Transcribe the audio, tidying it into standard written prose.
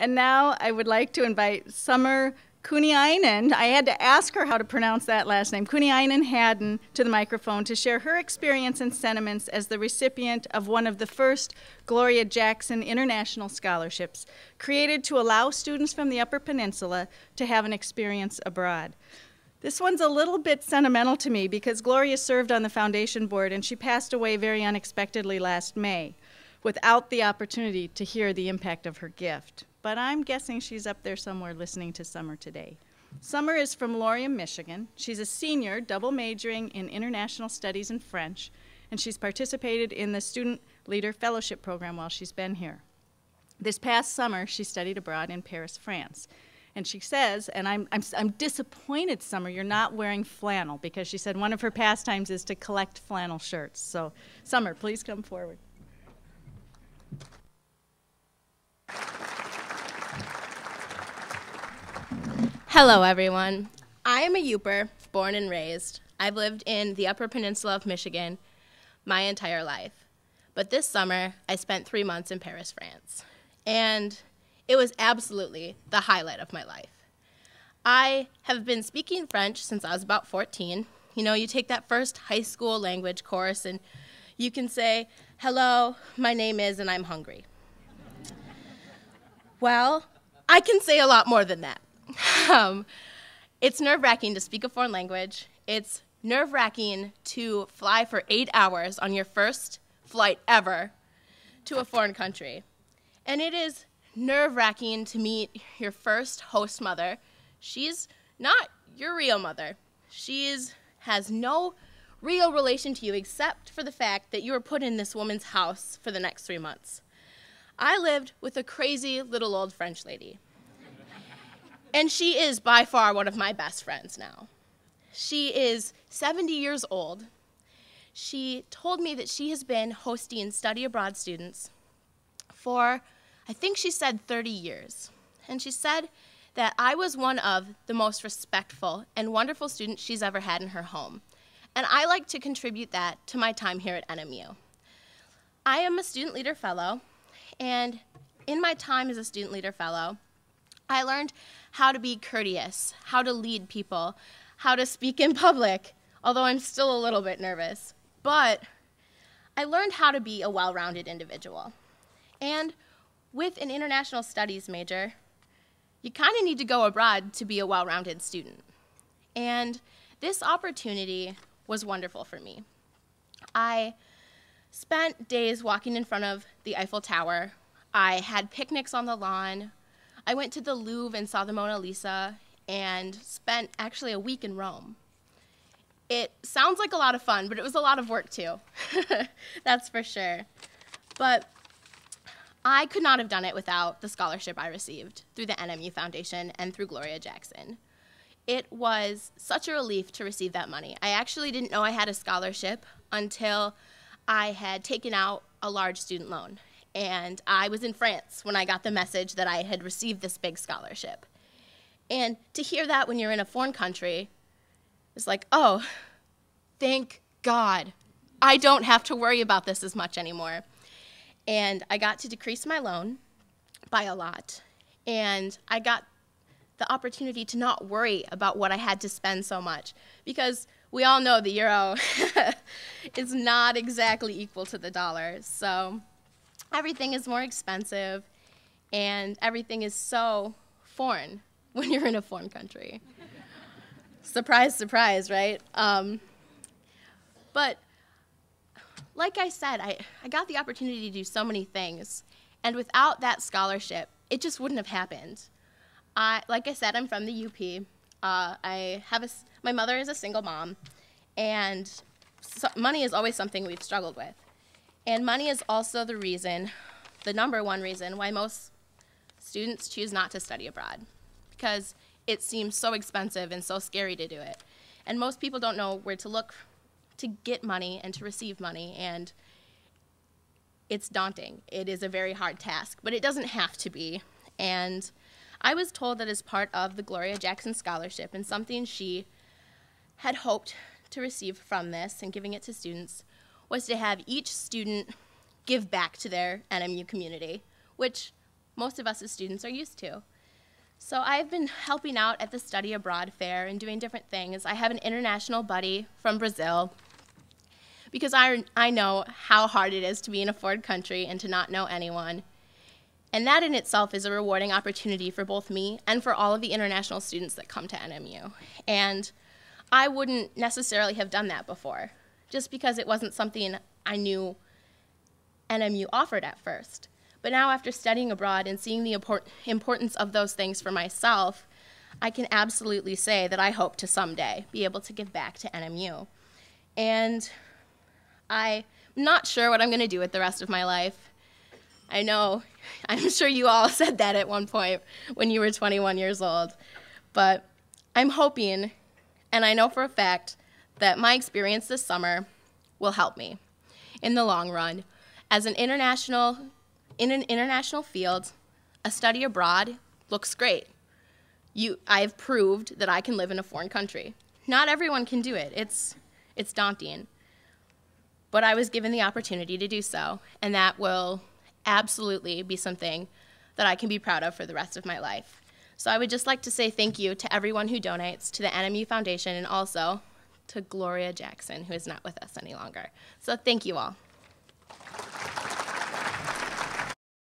And now I would like to invite Summer Kanniainen. I had to ask her how to pronounce that last name. Kanniainen Haddon to the microphone to share her experience and sentiments as the recipient of one of the first Gloria Jackson International Scholarships, created to allow students from the Upper Peninsula to have an experience abroad. This one's a little bit sentimental to me because Gloria served on the foundation board and she passed away very unexpectedly last May without the opportunity to hear the impact of her gift. But I'm guessing she's up there somewhere listening to Summer today. Summer is from Laurium, Michigan. She's a senior, double majoring in international studies and French, and she's participated in the Student Leader Fellowship Program while she's been here. This past summer, she studied abroad in Paris, France. And she says, and I'm disappointed, Summer, you're not wearing flannel, because she said one of her pastimes is to collect flannel shirts. So, Summer, please come forward. Hello, everyone. I am a Yooper, born and raised. I've lived in the Upper Peninsula of Michigan my entire life. But this summer, I spent 3 months in Paris, France. And it was absolutely the highlight of my life. I have been speaking French since I was about 14. You know, you take that first high school language course and you can say, hello, my name is, and I'm hungry. Well, I can say a lot more than that. It's nerve-wracking to speak a foreign language. It's nerve-wracking to fly for 8 hours on your first flight ever to a foreign country. And it is nerve-wracking to meet your first host mother. She's not your real mother. She has no real relation to you except for the fact that you were put in this woman's house for the next 3 months. I lived with a crazy little old French lady. And she is by far one of my best friends now. She is 70 years old. She told me that she has been hosting study abroad students for, I think she said 30 years. And she said that I was one of the most respectful and wonderful students she's ever had in her home. And I like to contribute that to my time here at NMU. I am a Student Leader Fellow, and in my time as a Student Leader Fellow, I learned how to be courteous, how to lead people, how to speak in public, although I'm still a little bit nervous. But I learned how to be a well-rounded individual. And with an international studies major, you kind of need to go abroad to be a well-rounded student. And this opportunity was wonderful for me. I spent days walking in front of the Eiffel Tower. I had picnics on the lawn. I went to the Louvre and saw the Mona Lisa and spent actually a week in Rome. It sounds like a lot of fun, but it was a lot of work too. That's for sure. But I could not have done it without the scholarship I received through the NMU Foundation and through Gloria Jackson. It was such a relief to receive that money. I actually didn't know I had a scholarship until I had taken out a large student loan. And I was in France when I got the message that I had received this big scholarship. And to hear that when you're in a foreign country, it's like, oh, thank God. I don't have to worry about this as much anymore. And I got to decrease my loan by a lot. And I got the opportunity to not worry about what I had to spend so much. Because we all know the euro is not exactly equal to the dollar. So everything is more expensive, and everything is so foreign when you're in a foreign country. Surprise, surprise, right? But like I said, I got the opportunity to do so many things, and without that scholarship, it just wouldn't have happened. Like I said, I'm from the UP. My mother is a single mom, and money is always something we've struggled with. And money is also the number one reason why most students choose not to study abroad, because it seems so expensive and so scary to do it. And most people don't know where to look to get money and to receive money, and it's daunting. It is a very hard task, but it doesn't have to be. And I was told that as part of the Gloria Jackson Scholarship and something she had hoped to receive from this and giving it to students was to have each student give back to their NMU community, which most of us as students are used to. So I've been helping out at the Study Abroad Fair and doing different things. I have an international buddy from Brazil because I know how hard it is to be in a foreign country and to not know anyone. And that in itself is a rewarding opportunity for both me and for all of the international students that come to NMU. And I wouldn't necessarily have done that before, just because it wasn't something I knew NMU offered at first. But now after studying abroad and seeing the importance of those things for myself, I can absolutely say that I hope to someday be able to give back to NMU. And I'm not sure what I'm going to do with the rest of my life. I know, I'm sure you all said that at one point when you were 21 years old. But I'm hoping, and I know for a fact, that my experience this summer will help me in the long run. As in an international field, a study abroad looks great. I've proved that I can live in a foreign country. Not everyone can do it. It's daunting. But I was given the opportunity to do so, and that will absolutely be something that I can be proud of for the rest of my life. So I would just like to say thank you to everyone who donates, to the NMU Foundation, and also to Gloria Jackson, who is not with us any longer. So thank you all.